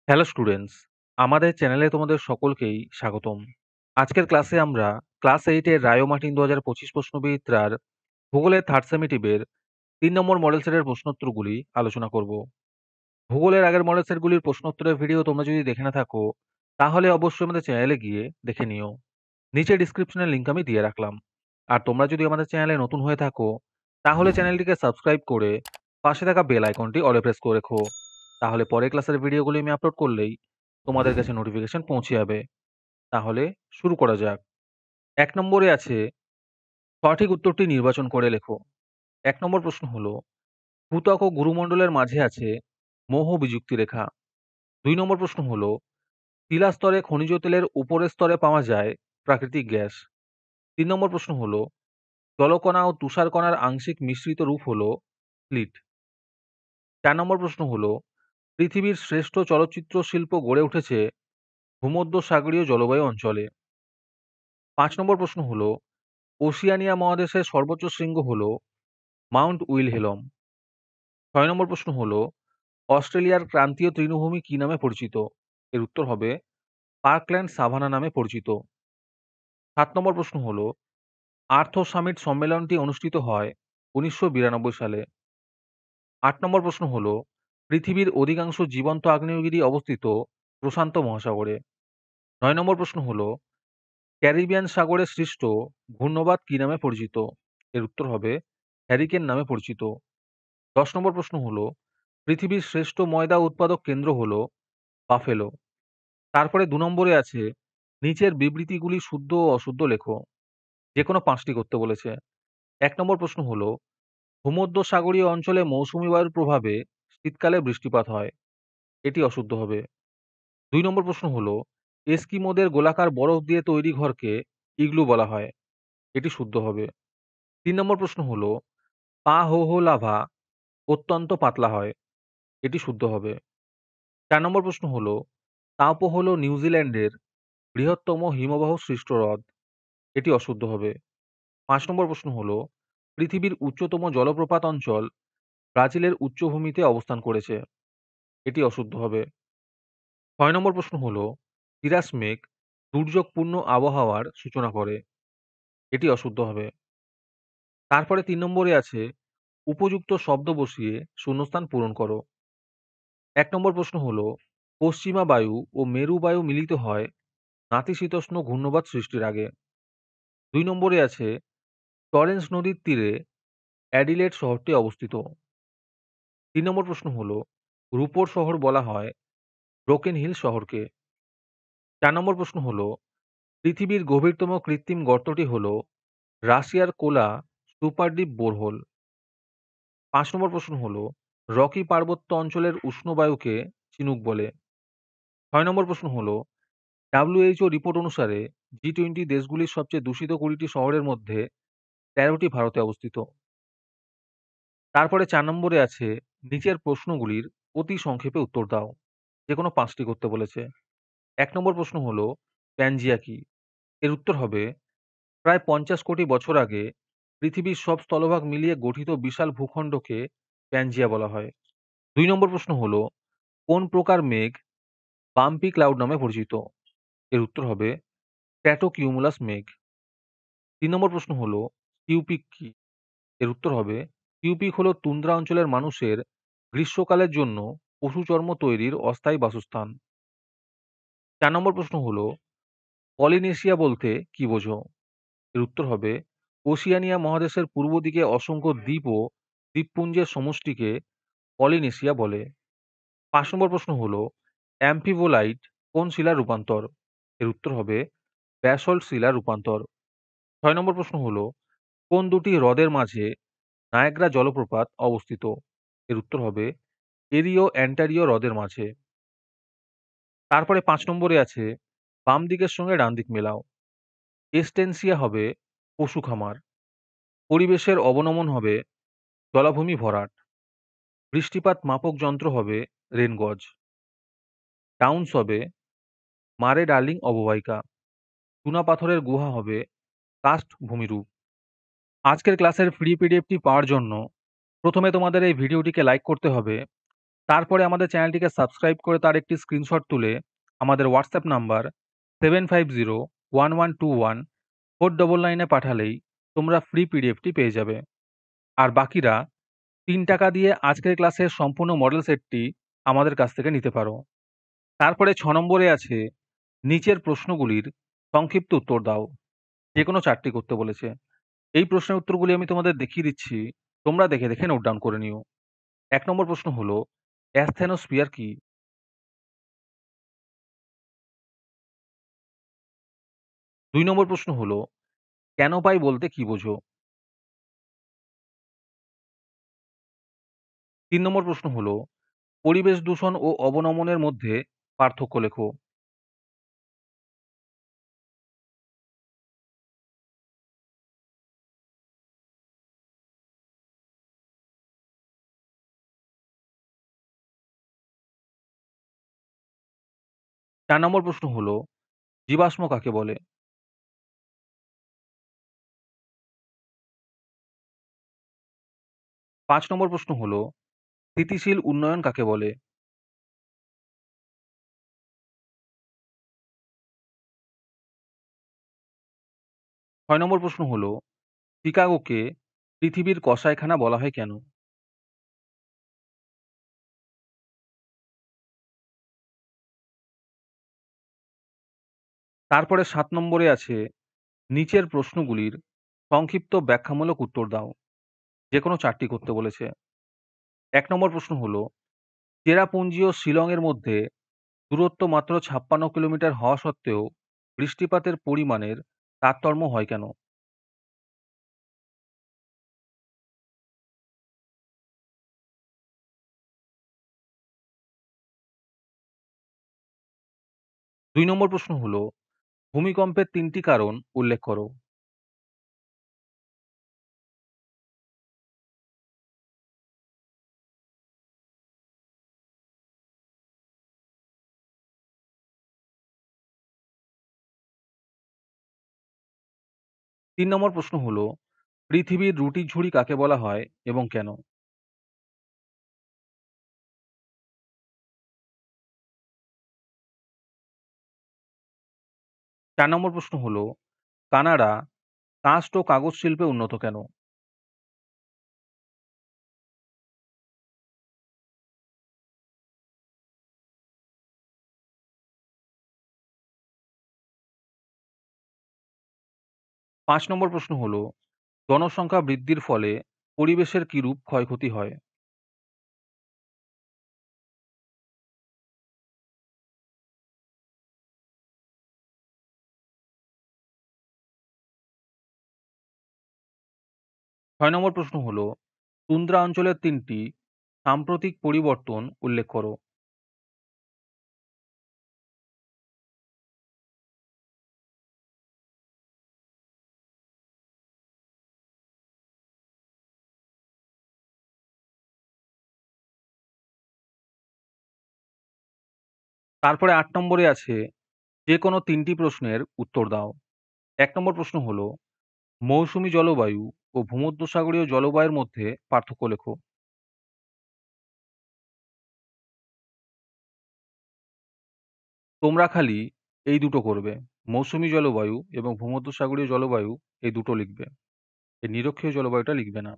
Hello students, আমাদের চ্যানেলে তোমাদের সকলকেই স্বাগতম। আজকের ক্লাসে আমরা ক্লাস 8 এর রায়ো মার্টিন 2025 প্রশ্নবিচিত্রার ভূগোলের থার্ড সেমিটিভের 3 নম্বর মডেল সেটের প্রশ্নোত্তরগুলি আলোচনা করব। ভূগোলের আগের মডেল সেটগুলির প্রশ্নোত্তরের ভিডিও তোমরা যদি দেখে না থাকো, তাহলে অবশ্যই আমাদের চ্যানেলে গিয়ে দেখে নিও। নিচে ডিসক্রিপশনের লিংক আমি দিয়ে রাখলাম। আর তোমরা যদি আমাদের চ্যানেলে নতুন হয়ে থাকো, তাহলে চ্যানেলটিকে সাবস্ক্রাইব করে পাশে থাকা বেল আইকনটি অলে প্রেস করে রেখো। তাহলে পরের ক্লাসের ভিডিওগুলি আমি আপলোড করলেই তোমাদের কাছে নোটিফিকেশন পৌঁছে যাবে। তাহলে শুরু করা যাক। ১ নম্বরে আছে, সঠিক উত্তরটি নির্বাচন করে লেখো। ১ নম্বর প্রশ্ন হলো, ভূত্বক ও গুরুমণ্ডলের মাঝে আছে মৌহ বিযুক্তি রেখা। ২ নম্বর প্রশ্ন হলো, শিলাস্তরে খনিজ তেলের উপরের স্তরে পাওয়া যায় প্রাকৃতিক গ্যাস। ৩ নম্বর প্রশ্ন হলো, জলকণা ও তুষারকণার আংশিক মিশ্রিত রূপ হলো স্লিট। ৪ নম্বর প্রশ্ন হলো, পৃথিবীর শ্রেষ্ঠ চলচ্চিত্র শিল্প গড়ে উঠেছে ভূমধ্যসাগরীয় জলবায়ু অঞ্চলে। ৫ নম্বর প্রশ্ন হলো, ওশিয়ানিয়া মহাদেশের সর্বোচ্চ শৃঙ্গ হলো মাউন্ট উইলহেলম। ৬ নম্বর প্রশ্ন হলো, অস্ট্রেলিয়ার ক্রান্তীয় তৃণভূমি কি নামে পরিচিত? এর উত্তর হবে পার্কল্যান্ড সাভানা নামে পরিচিত। ৭ নম্বর প্রশ্ন হলো, আর্থ সামিট সম্মেলনটি অনুষ্ঠিত হয় ১৯৯২ সালে। ৮ নম্বর প্রশ্ন হলো, পৃথিবীর অধিকাংশ জীবন্ত আগ্নেয়গিরি অবস্থিত প্রশান্ত মহাসাগরে। ৯ নম্বর প্রশ্ন হলো, ক্যারিবিয়ান সাগরে সৃষ্ট ঘূর্ণবাত কি নামে পরিচিত? এর উত্তর হবে হ্যারিকেন নামে পরিচিত। ১০ নম্বর প্রশ্ন হলো, পৃথিবীর শ্রেষ্ঠ ময়দা উৎপাদক কেন্দ্র হলো বাফেলো। তারপরে ২ নম্বরে আছে, নিচের বিবৃতিগুলি শুদ্ধ ও অশুদ্ধ লেখো। যে কোনো ৫টি করতে বলেছে। ১ নম্বর প্রশ্ন হলো, ভূমধ্যসাগরীয় অঞ্চলে মৌসুমী বায়ুর প্রভাবে শীতকালে বৃষ্টিপাত হয়। এটি অশুদ্ধ হবে। ২ নম্বর প্রশ্ন হলো, এস্কিমোদের গোলাকার বরফ দিয়ে তৈরি ঘরকে ইগলু বলা হয়। এটি শুদ্ধ হবে। ৩ নম্বর প্রশ্ন হলো, পা হো হো লাভা অত্যন্ত পাতলা হয়। এটি শুদ্ধ হবে। ৪ নম্বর প্রশ্ন হলো, তাওপো হলো নিউজিল্যান্ডের বৃহত্তম হিমবাহ সৃষ্ট হ্রদ। এটি অশুদ্ধ হবে। ৫ নম্বর প্রশ্ন হলো, পৃথিবীর উচ্চতম জলপ্রপাত অঞ্চল ব্রাজিলের উচ্চভূমিতে অবস্থান করেছে। এটি অশুদ্ধ হবে। ৬ নম্বর প্রশ্ন হলো, সিরাস মেঘ দুর্যোগপূর্ণ আবহাওয়ার সূচনা করে। এটি অশুদ্ধ হবে। তারপরে ৩ নম্বরে আছে, উপযুক্ত শব্দ বসিয়ে শূন্যস্থান পূরণ করো। ১ নম্বর প্রশ্ন হলো, পশ্চিমা বায়ু ও মেরু বায়ু মিলিত হয় নাতিশীতোষ্ণ ঘূর্ণবাত সৃষ্টির আগে। ২ নম্বরে আছে, টরেন্স নদীর তীরে অ্যাডিলেড শহরটি অবস্থিত। ৩ নম্বর প্রশ্ন হলো, রূপোর শহর বলা হয় ব্রোকেন হিল শহরকে। ৪ নম্বর প্রশ্ন হলো, পৃথিবীর গভীরতম কৃত্রিম গর্তটি হলো রাশিয়ার কোলা সুপারডিপ বোরহোল। ৫ নম্বর প্রশ্ন হলো, রকি পার্বত্য অঞ্চলের উষ্ণ বায়ুকে চিনুক বলে। ৬ নম্বর প্রশ্ন হলো, WHO রিপোর্ট অনুসারে G20 দেশগুলির সবচেয়ে দূষিত ২০টি শহরের মধ্যে ১৩টি ভারতে অবস্থিত। তারপরে ৪ নম্বরে আছে, নিচের প্রশ্নগুলির অতি সংক্ষেপে উত্তর দাও। যে কোনো ৫টি করতে বলেছে। ১ নম্বর প্রশ্ন হলো, প্যানজিয়া কি? এর উত্তর হবে, প্রায় ৫০ কোটি বছর আগে পৃথিবীর সব স্থলভাগ মিলিয়ে গঠিত বিশাল ভূখণ্ডকে প্যানজিয়া বলা হয়। ২ নম্বর প্রশ্ন হলো, কোন প্রকার মেঘ বাম্পি ক্লাউড নামে পরিচিত? এর উত্তর হবে স্ট্র্যাটোকিউমুলাস মেঘ। ৩ নম্বর প্রশ্ন হলো, টিউপিক কি? এর উত্তর হবে, টিউপিক হলো তুন্দ্রা অঞ্চলের মানুষের গ্রীষ্মকালের জন্য পশুচর্ম তৈরির অস্থায়ী বাসস্থান। ৪ নম্বর প্রশ্ন হলো, পলিনেশিয়া বলতে কি বোঝো? এর উত্তর হবে, ওশিয়ানিয়া মহাদেশের পূর্ব দিকে অসংখ্য দ্বীপ ও দ্বীপপুঞ্জের সমষ্টিকে পলিনেশিয়া বলে। ৫ নম্বর প্রশ্ন হলো, অ্যাম্ফিবোলাইট কোন শিলার রূপান্তর? এর উত্তর হবে ব্যাসল্ট শিলার রূপান্তর। ৬ নম্বর প্রশ্ন হলো, কোন দুটি হ্রদের মাঝে নায়াগ্রা জলপ্রপাত অবস্থিত? এর উত্তর হবে এরিও অ্যান্টারিও হ্রদের মাঝে। তারপরে ৫ নম্বরে আছে, বাম দিকের সঙ্গে ডান দিক মেলাও। এস্টেনসিয়া হবে পশু খামার। পরিবেশের অবনমন হবে জলাভূমি ভরাট। বৃষ্টিপাত মাপক যন্ত্র হবে রেনগজ। ডাউন্স হবে মারে ডার্লিং অববাহিকা। চুনা পাথরের গুহা হবে কাস্ট ভূমিরূপ। আজকের ক্লাসের ফ্রি পিডিএফটি পাওয়ার জন্য প্রথমে তোমাদের এই ভিডিওটিকে লাইক করতে হবে তারপরে আমাদের চ্যানেলটিকে সাবস্ক্রাইব করে তার একটি স্ক্রিনশট তুলে আমাদের হোয়াটসঅ্যাপ নাম্বার 7501121499 এ পাঠালেই তোমরা ফ্রি পিডিএফটি পেয়ে যাবে। আর বাকিরা ৳৩ দিয়ে আজকের ক্লাসের সম্পূর্ণ মডেল সেটটি আমাদের কাছ থেকে নিতে পারো। তারপরে ৬ নম্বরে আছে নিচের প্রশ্নগুলির সংক্ষিপ্ত উত্তর দাও। যেকোনো ৪ টি করতে বলেছে। এই প্রশ্নের উত্তরগুলি আমি তোমাদের দেখিয়ে দিচ্ছি। তোমরা দেখে, দেখে নোট ডাউন করে নিও। ১ নম্বর প্রশ্ন হলো, অ্যাসথেনোস্ফিয়ার কি? ২ নম্বর প্রশ্ন হলো, ক্যানোপাই বলতে কি বোঝো? ৩ নম্বর প্রশ্ন হলো, পরিবেশ দূষণ ও অবনমনের মধ্যে পার্থক্য লেখো। ৪ নম্বর প্রশ্ন হলো, জীবাশ্ম কাকে বলে? ৫ নম্বর প্রশ্ন হলো, স্থিতিশীল উন্নয়ন কাকে বলে? ৬ নম্বর প্রশ্ন হলো, চিকাগোকে পৃথিবীর কসাইখানা বলা হয় কেন? তারপরে ৭ নম্বরে আছে, নিচের প্রশ্নগুলির সংক্ষিপ্ত ব্যাখ্যামূলক উত্তর দাও। যেকোনো ৪ টি করতে বলেছে। ১ নম্বর প্রশ্ন হলো, চেরাপুঞ্জি ও শিলংয়ের মধ্যে দূরত্ব মাত্র ৫৬ কিলোমিটার হওয়া সত্ত্বেও বৃষ্টিপাতের পরিমাণের তারতম্য হয় কেন? ২ নম্বর প্রশ্ন হলো, ভূমিকম্পের ৩ টি কারণ উল্লেখ করো। ৩ নম্বর প্রশ্ন হলো, পৃথিবীর রুটি ঝুড়ি কাকে বলা হয় এবং কেন? ৪ নম্বর প্রশ্ন হলো, কানাডা কাস্ট ও কাগজ শিল্পে উন্নত কেন? ৫ নম্বর প্রশ্ন হলো, জনসংখ্যা বৃদ্ধির ফলে পরিবেশের কিরূপ ক্ষয়ক্ষতি হয়? ৬ নম্বর প্রশ্ন হলো, তুন্দ্রা অঞ্চলের ৩ টি সাম্প্রতিক পরিবর্তন উল্লেখ করো। তারপরে ৮ নম্বরে আছে, যেকোনো ৩ টি প্রশ্নের উত্তর দাও। ১ নম্বর প্রশ্ন হলো, মৌসুমী জলবায়ু ও ভূমধ্যসাগরীয় জলবায়ুর মধ্যে পার্থক্য লেখো। তোমরা খালি এই দুটো করবে। মৌসুমী জলবায়ু এবং ভূমধ্যসাগরীয় জলবায়ু এই দুটো লিখবে। এই নিরক্ষীয় জলবায়ুটা লিখবে না।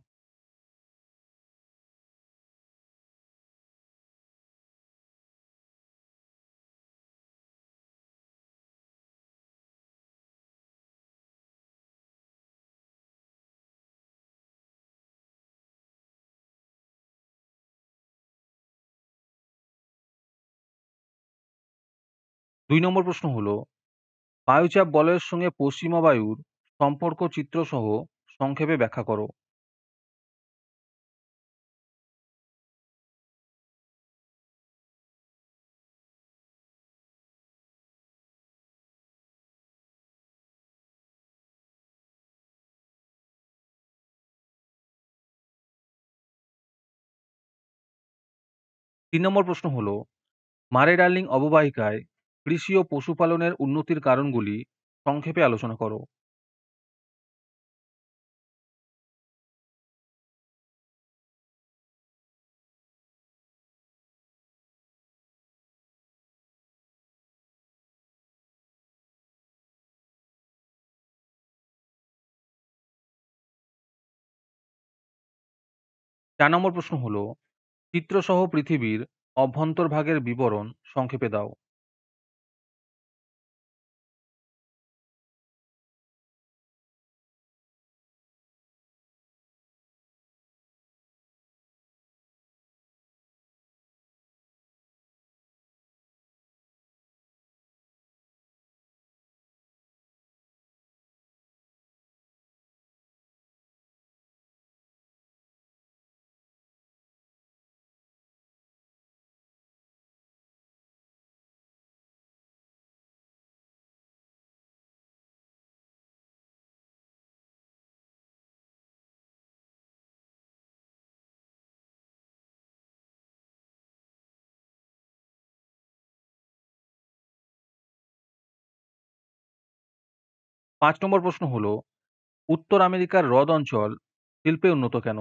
২ নম্বর প্রশ্ন হলো, বায়ুচাপ বলয়ের সঙ্গে পশ্চিমা বায়ুর সম্পর্ক চিত্রসহ সংক্ষেপে ব্যাখ্যা করো। তিন নম্বর প্রশ্ন হলো, মারে ডার্লিং অববাহিকায় কৃষি ও পশুপালনের উন্নতির কারণগুলি সংক্ষেপে আলোচনা করো। ৪ নম্বর প্রশ্ন হলো, চিত্রসহ পৃথিবীর অভ্যন্তরভাগের বিবরণ সংক্ষেপে দাও। ৫ নম্বর প্রশ্ন হলো, উত্তর আমেরিকার হ্রদ অঞ্চল শিল্পে উন্নত কেন?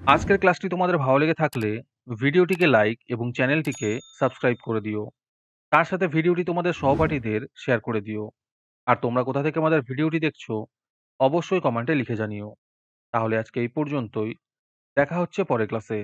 'আজকের ক্লাসটি তোমাদের ভালো লেগে থাকলে ভিডিওটিকে লাইক এবং চ্যানেলটিকে সাবস্ক্রাইব করে দিও। তার সাথে ভিডিওটি তোমাদের সহপাঠীদের শেয়ার করে দিও। আর তোমরা কোথা থেকে আমাদের ভিডিওটি দেখছো অবশ্যই কমেন্টে লিখে জানিও। তাহলে আজকে এই পর্যন্তই। দেখা হচ্ছে পরের ক্লাসে।